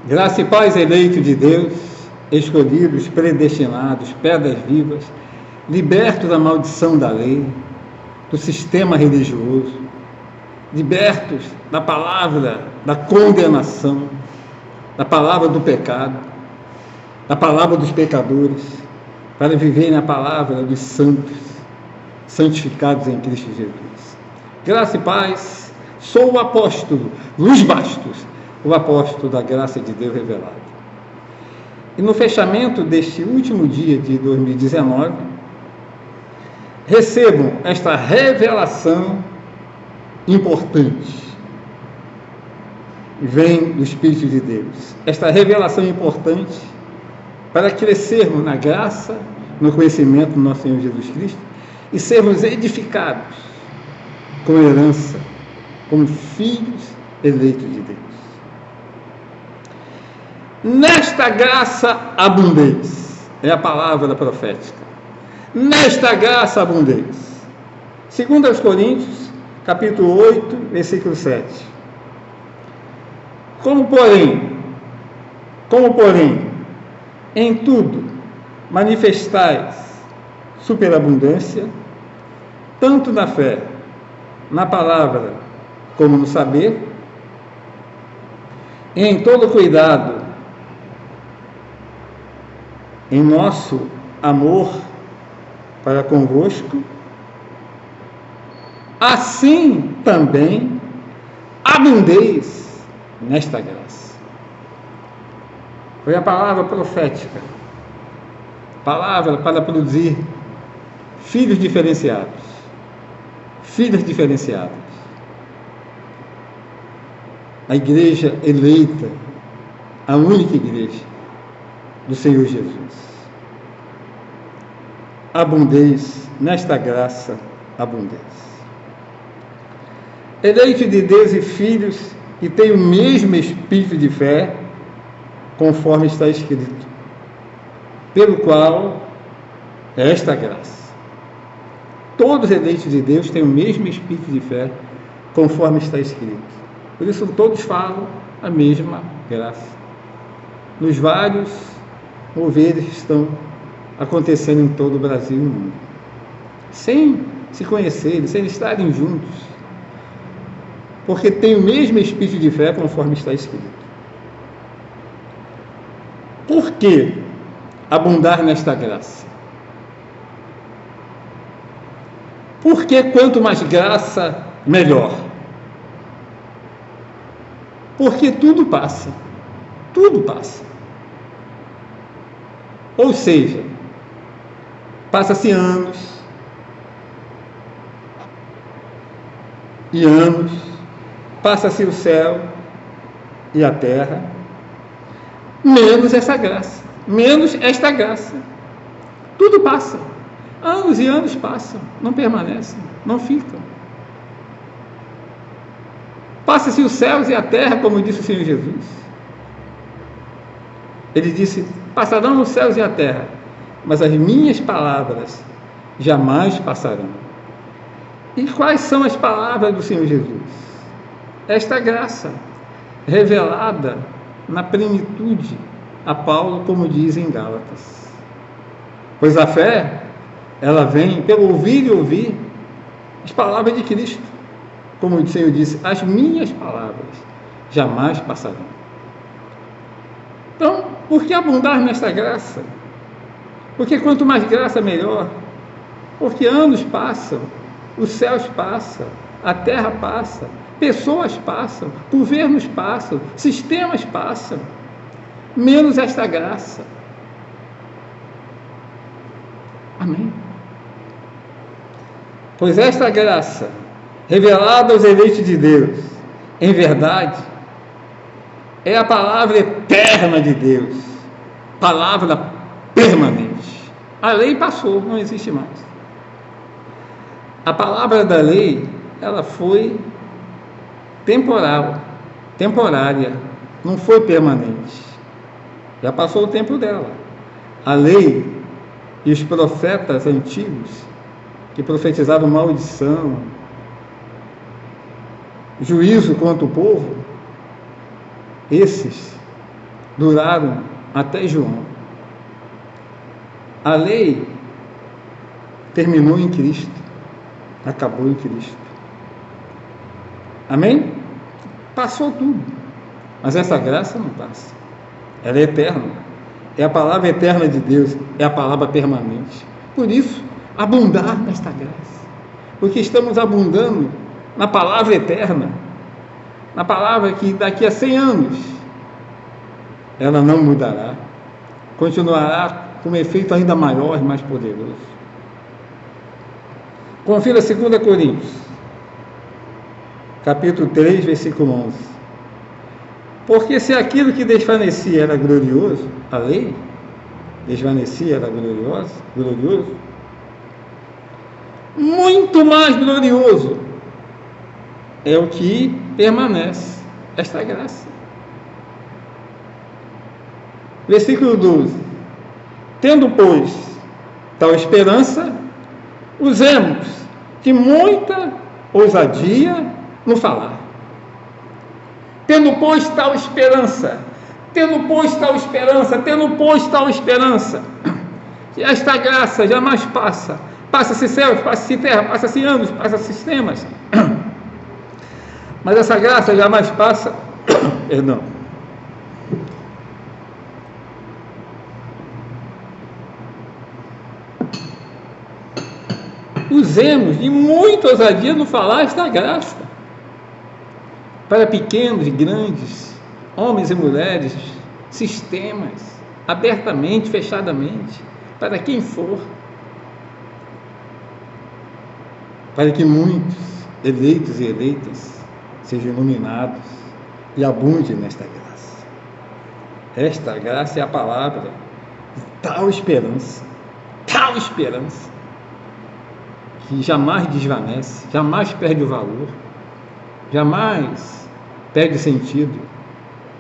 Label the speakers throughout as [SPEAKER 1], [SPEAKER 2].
[SPEAKER 1] Graça e paz, eleito de Deus, escolhidos, predestinados, pedras vivas, libertos da maldição da lei, do sistema religioso, libertos da palavra da condenação, da palavra do pecado, da palavra dos pecadores, para viverem a palavra dos santos, santificados em Cristo Jesus. Graça e paz, sou o apóstolo Luiz Bastos, o apóstolo da graça de Deus revelada. E no fechamento deste último dia de 2019, recebam esta revelação importante. Vem do Espírito de Deus. Esta revelação importante para crescermos na graça, no conhecimento do nosso Senhor Jesus Cristo e sermos edificados com herança, como filhos eleitos de Deus. Nesta graça abundeis, é a palavra profética. Nesta graça abundeis. 2 Coríntios, capítulo 8, versículo 7. Como porém, em tudo manifestais superabundância, tanto na fé, na palavra, como no saber, e em todo cuidado, em nosso amor para convosco, assim também abundeis nesta graça. Foi a palavra profética, palavra para produzir filhos diferenciados, filhas diferenciadas. A igreja eleita, a única igreja do Senhor Jesus. Abundeis nesta graça, abundeis. Eleitos de Deus e filhos que têm o mesmo espírito de fé, conforme está escrito, pelo qual é esta graça. Todos eleitos de Deus têm o mesmo espírito de fé, conforme está escrito. Por isso todos falam a mesma graça. Nos vários moveres que estão acontecendo em todo o Brasil e no mundo, sem se conhecerem, sem estarem juntos, porque tem o mesmo espírito de fé, conforme está escrito. Por que abundar nesta graça? Porque quanto mais graça, melhor. Porque tudo passa. Tudo passa. Ou seja, passa-se anos e anos, passa-se o céu e a terra, menos essa graça, menos esta graça. Tudo passa. Anos e anos passam, não permanecem, não ficam. Passa-se os céus e a terra, como disse o Senhor Jesus. Ele disse: passarão os céus e a terra, mas as minhas palavras jamais passarão. E quais são as palavras do Senhor Jesus? Esta graça, revelada na plenitude a Paulo, como diz em Gálatas. Pois a fé, ela vem pelo ouvir e ouvir as palavras de Cristo. Como o Senhor disse, as minhas palavras jamais passarão. Então, por que abundar nesta graça? Porque quanto mais graça, melhor. Porque anos passam, os céus passam, a terra passa, pessoas passam, governos passam, sistemas passam, menos esta graça. Amém? Pois esta graça, revelada aos eleitos de Deus, em verdade, é a palavra eterna de Deus, palavra permanente. A lei passou, não existe mais. A palavra da lei, ela foi temporal, temporária, não foi permanente. Já passou o tempo dela. A lei e os profetas antigos, que profetizaram maldição, juízo contra o povo, esses duraram até João. A lei terminou em Cristo, acabou em Cristo. Amém? Passou tudo, mas essa graça não passa. Ela é eterna. É a palavra eterna de Deus, é a palavra permanente. Por isso, abundar nesta graça, porque estamos abundando na palavra eterna, na palavra que daqui a 100 anos ela não mudará, continuará com um efeito ainda maior e mais poderoso. Confira 2 Coríntios, capítulo 3, versículo 11. Porque se aquilo que desvanecia era glorioso, a lei desvanecia era glorioso, muito mais glorioso é o que permanece, esta graça. Versículo 12. Tendo, pois, tal esperança, usemos de muita ousadia no falar. Tendo, pois, tal esperança, que esta graça jamais passa. Passa-se céus, passa-se terra, passa-se anos, passa-se sistemas. Mas essa graça jamais passa. Perdão. Usemos de muita ousadia no falar esta graça. Para pequenos e grandes, homens e mulheres, sistemas, abertamente, fechadamente, para quem for. Para que muitos eleitos e eleitas sejam iluminados e abundem nesta graça. Esta graça é a palavra de tal esperança, que jamais desvanece, jamais perde o valor, jamais perde sentido,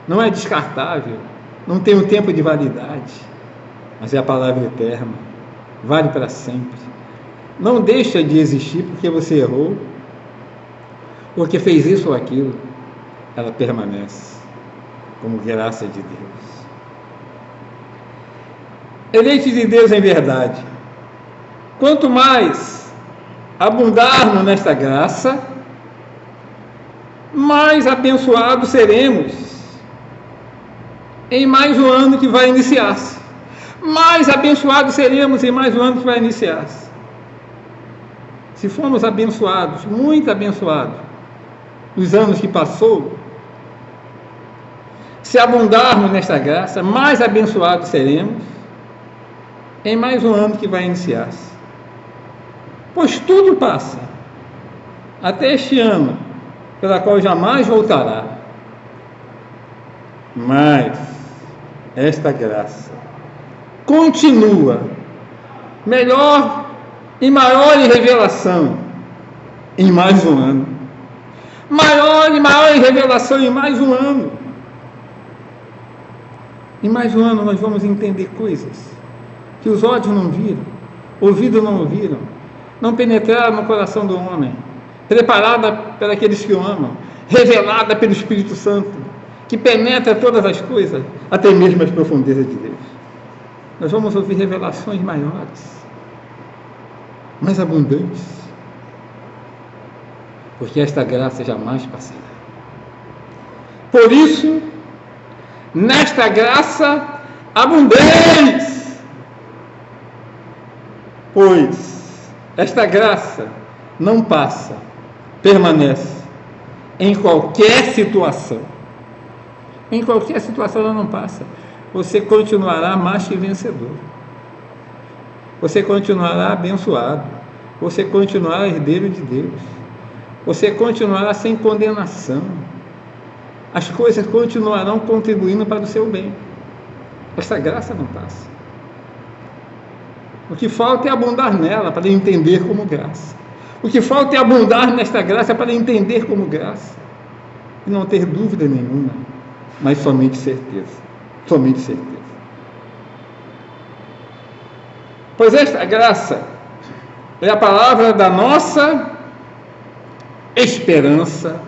[SPEAKER 1] não é descartável, não tem um tempo de validade, mas é a palavra eterna, vale para sempre. Não deixa de existir porque você errou, porque fez isso ou aquilo, ela permanece como graça de Deus. Eleitos de Deus em verdade, quanto mais abundarmos nesta graça, mais abençoados seremos em mais um ano que vai iniciar-se. Mais abençoados seremos em mais um ano que vai iniciar-se. Se formos abençoados, muito abençoados, nos anos que passou, se abundarmos nesta graça, mais abençoados seremos em mais um ano que vai iniciar-se. Pois tudo passa, até este ano, pela qual jamais voltará. Mas esta graça continua, melhor e maior em revelação, em mais um ano. Maior e maior em revelação em mais um ano. Em mais um ano nós vamos entender coisas que os olhos não viram, ouvidos não ouviram, não penetraram no coração do homem, preparada por aqueles que o amam, revelada pelo Espírito Santo, que penetra todas as coisas, até mesmo as profundezas de Deus. Nós vamos ouvir revelações maiores, mais abundantes, porque esta graça jamais passará. Por isso, nesta graça abundeis, pois esta graça não passa, permanece em qualquer situação. Em qualquer situação ela não passa. Você continuará mais que vencedor. Você continuará abençoado. Você continuará herdeiro de Deus. Você continuará sem condenação. As coisas continuarão contribuindo para o seu bem. Essa graça não passa. O que falta é abundar nela para entender como graça. O que falta é abundar nesta graça para entender como graça. E não ter dúvida nenhuma, mas somente certeza. Somente certeza. Pois esta graça é a palavra da nossa esperança,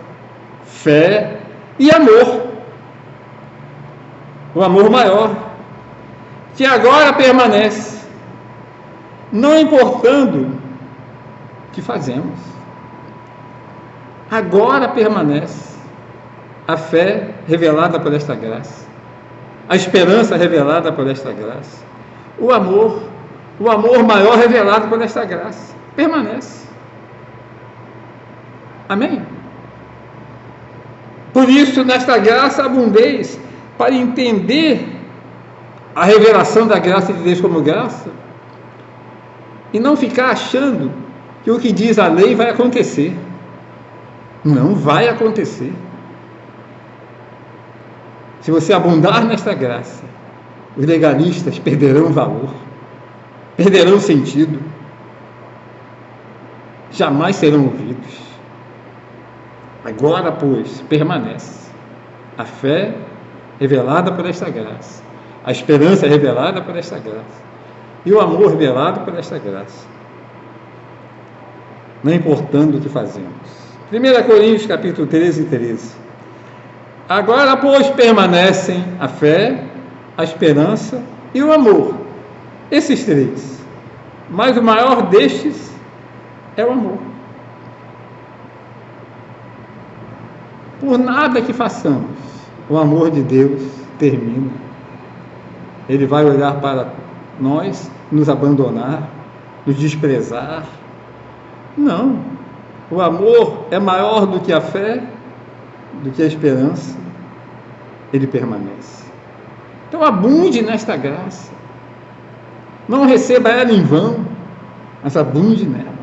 [SPEAKER 1] fé e amor. o amor maior, que agora permanece, não importando o que fazemos. Agora permanece a fé revelada por esta graça, a esperança revelada por esta graça, o amor maior revelado por esta graça, permanece. Amém? Por isso, nesta graça abundeis, para entender a revelação da graça de Deus como graça, e não ficar achando que o que diz a lei vai acontecer. Não vai acontecer. Se você abundar nesta graça, os legalistas perderão valor, perderão sentido, jamais serão ouvidos. Agora, pois, permanece a fé revelada por esta graça, a esperança revelada por esta graça e o amor revelado por esta graça, não importando o que fazemos. 1 Coríntios capítulo 13. Agora, pois, permanecem a fé, a esperança e o amor, esses três, mas o maior destes é o amor. Por nada que façamos, o amor de Deus termina. Ele vai olhar para nós, nos abandonar, nos desprezar. Não. O amor é maior do que a fé, do que a esperança. Ele permanece. Então abunde nesta graça. Não receba ela em vão, mas abunde nela.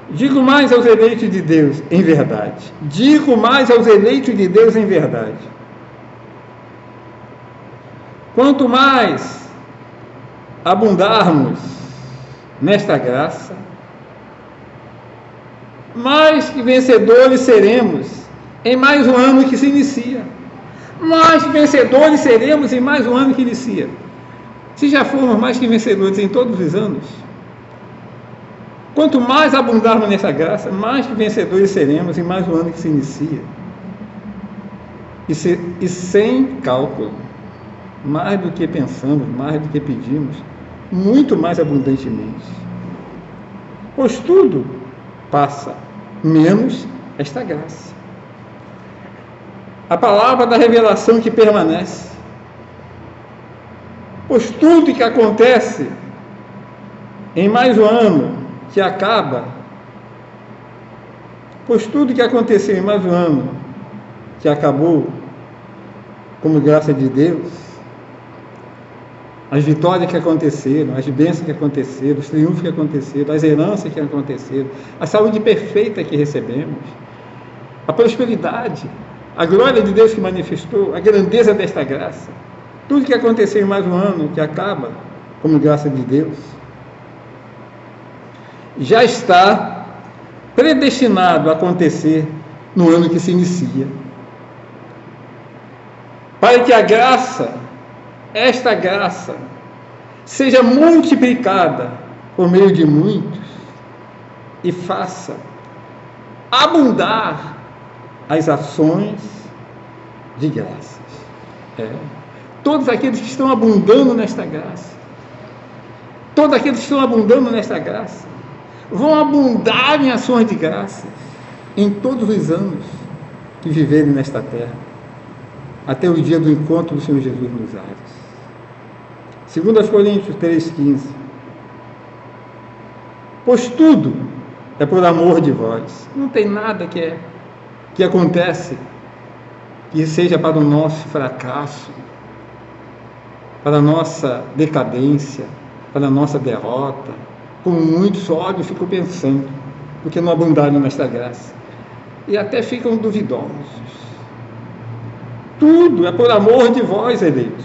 [SPEAKER 1] Digo mais aos eleitos de Deus em verdade. Digo mais aos eleitos de Deus em verdade. Quanto mais abundarmos nesta graça, mais que vencedores seremos em mais um ano que se inicia. Mais que vencedores seremos em mais um ano que inicia. Se já formos mais que vencedores em todos os anos, quanto mais abundarmos nessa graça, mais que vencedores seremos em mais um ano que se inicia. E sem cálculo, mais do que pensamos, mais do que pedimos, muito mais abundantemente. Pois tudo passa, menos esta graça. A palavra da revelação que permanece. Pois tudo que acontece em mais um ano que acaba, pois tudo que aconteceu em mais um ano que acabou, como graça de Deus, as vitórias que aconteceram, as bênçãos que aconteceram, os triunfos que aconteceram, as heranças que aconteceram, a saúde perfeita que recebemos, a prosperidade, a glória de Deus que manifestou, a grandeza desta graça, tudo que aconteceu em mais um ano que acaba, como graça de Deus, já está predestinado a acontecer no ano que se inicia. Para que a graça, esta graça, seja multiplicada por meio de muitos e faça abundar as ações de graças. Todos aqueles que estão abundando nesta graça, todos aqueles que estão abundando nesta graça, vão abundar em ações de graças em todos os anos que viverem nesta terra, até o dia do encontro do Senhor Jesus nos ares. 2 Coríntios 3,15. Pois tudo é por amor de vós. Não tem nada que acontece que seja para o nosso fracasso, para a nossa decadência, para a nossa derrota, como muitos olhos ficam pensando, porque não abundaram nesta graça, e até ficam duvidosos. Tudo é por amor de vós, eleitos,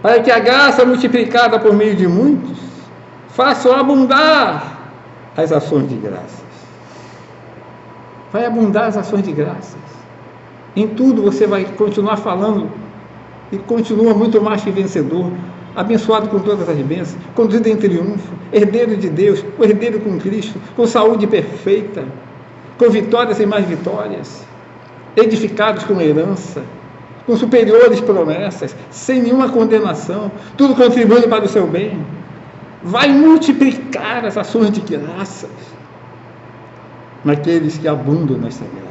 [SPEAKER 1] para que a graça multiplicada por meio de muitos faça abundar as ações de graças. Vai abundar as ações de graças. Em tudo você vai continuar falando e continua muito mais que vencedor, abençoado com todas as bênçãos, conduzido em triunfo, herdeiro de Deus, o herdeiro com Cristo, com saúde perfeita, com vitórias e mais vitórias. edificados com herança, com superiores promessas, sem nenhuma condenação, tudo contribuindo para o seu bem. Vai multiplicar as ações de graças naqueles que abundam nessa graça.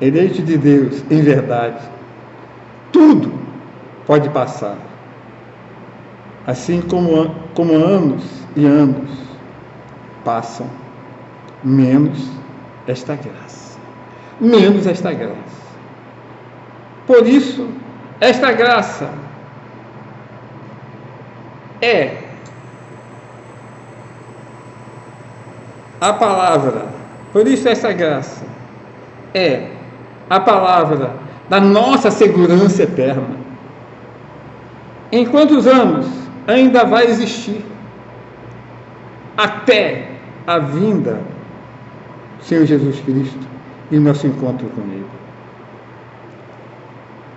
[SPEAKER 1] Eleito de Deus, em verdade, tudo pode passar, assim como anos e anos passam, menos esta graça. Menos esta graça. Por isso, esta graça é a palavra. Por isso, essa graça é a palavra da nossa segurança eterna. Em quantos anos ainda vai existir? Até a vinda do Senhor Jesus Cristo e nosso encontro com Ele.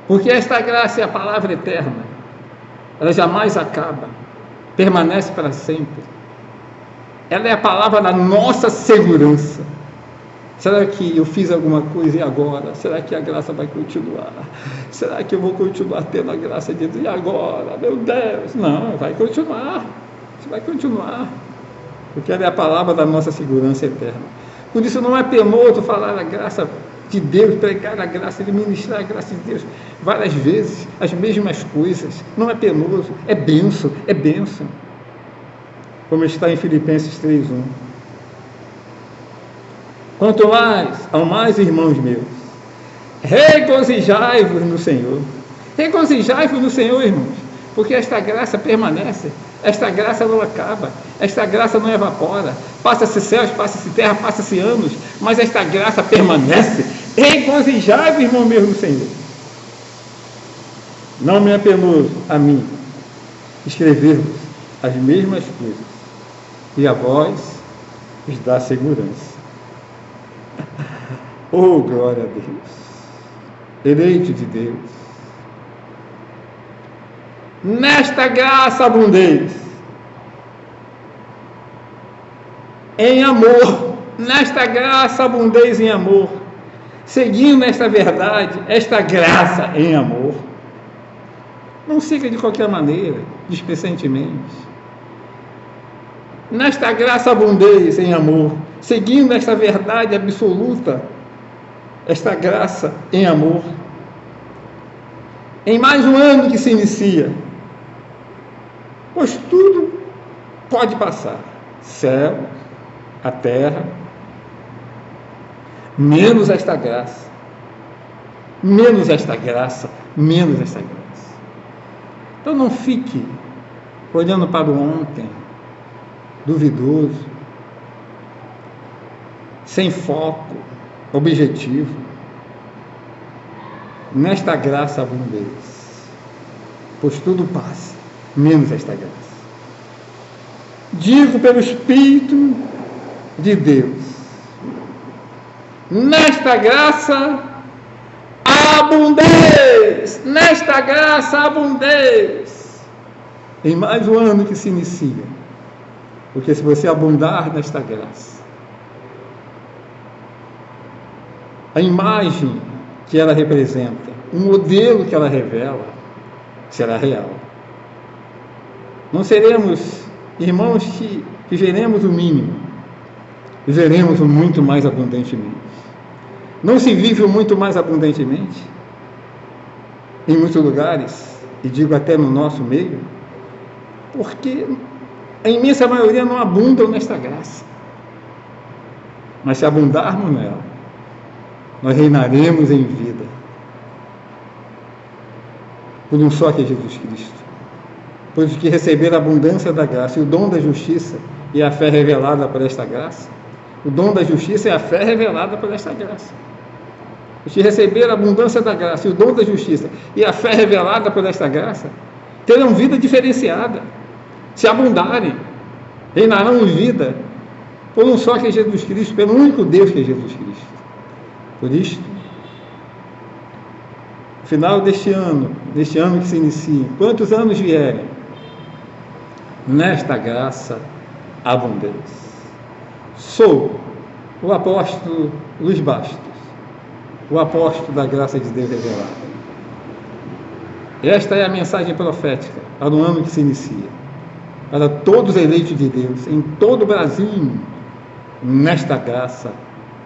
[SPEAKER 1] Porque esta graça é a palavra eterna. Ela jamais acaba, permanece para sempre. Ela é a palavra da nossa segurança. Será que eu fiz alguma coisa e agora? Será que a graça vai continuar? Será que eu vou continuar tendo a graça de Deus? E agora? Meu Deus! Não, vai continuar. Você vai continuar. Porque ela é a palavra da nossa segurança eterna. Por isso não é penoso falar a graça de Deus, pregar a graça, ministrar a graça de Deus várias vezes, as mesmas coisas. Não é penoso, é bênção, é bênção. Como está em Filipenses 3:1. Quanto mais, ao mais, irmãos meus, regozijai-vos no Senhor. Regozijai-vos no Senhor, irmãos, porque esta graça permanece, esta graça não acaba, esta graça não evapora. Passa-se céus, passa-se terra, passa-se anos, mas esta graça permanece. Regozijai-vos, irmão meu, no Senhor. Não me é penoso a mim escrever-vos as mesmas coisas, e a vós vos dá segurança. Oh, glória a Deus! Eleito de Deus, nesta graça abundeis em amor, nesta graça abundeis em amor, seguindo esta verdade, esta graça em amor. Não siga de qualquer maneira, displicentemente. Nesta graça abundeis em amor, seguindo esta verdade absoluta, esta graça em amor. Em mais um ano que se inicia, pois tudo pode passar, céu, a terra, menos esta graça, menos esta graça, menos esta graça. Então não fique olhando para o ontem, duvidoso, sem foco, objetivo. Nesta graça abundeis, pois tudo passa, menos esta graça. Digo pelo Espírito de Deus, nesta graça abundeis, nesta graça abundeis, em mais um ano que se inicia, porque se você abundar nesta graça, a imagem que ela representa, o modelo que ela revela, será real. Não seremos irmãos que veremos o mínimo, veremos o muito mais abundantemente. Não se vive o muito mais abundantemente em muitos lugares, e digo até no nosso meio, porque a imensa maioria não abundam nesta graça. Mas se abundarmos nela, nós reinaremos em vida por um só que é Jesus Cristo. Pois que receber a abundância da graça e o dom da justiça e a fé revelada por esta graça, o dom da justiça é a fé revelada por esta graça. Os que receber a abundância da graça e o dom da justiça e a fé revelada por esta graça, terão vida diferenciada, se abundarem, reinarão em vida por um só que é Jesus Cristo, pelo único Deus que é Jesus Cristo. Por isto, no final deste ano que se inicia, quantos anos vierem, nesta graça abundeis. Sou o apóstolo Luiz Bastos, o apóstolo da graça de Deus revelada. Esta é a mensagem profética para o ano que se inicia, para todos os eleitos de Deus, em todo o Brasil, nesta graça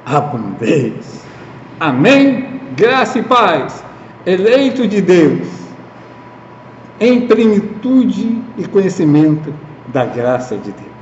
[SPEAKER 1] abundeis. Amém? Graça e paz, eleitos de Deus, em plenitude e conhecimento da graça de Deus.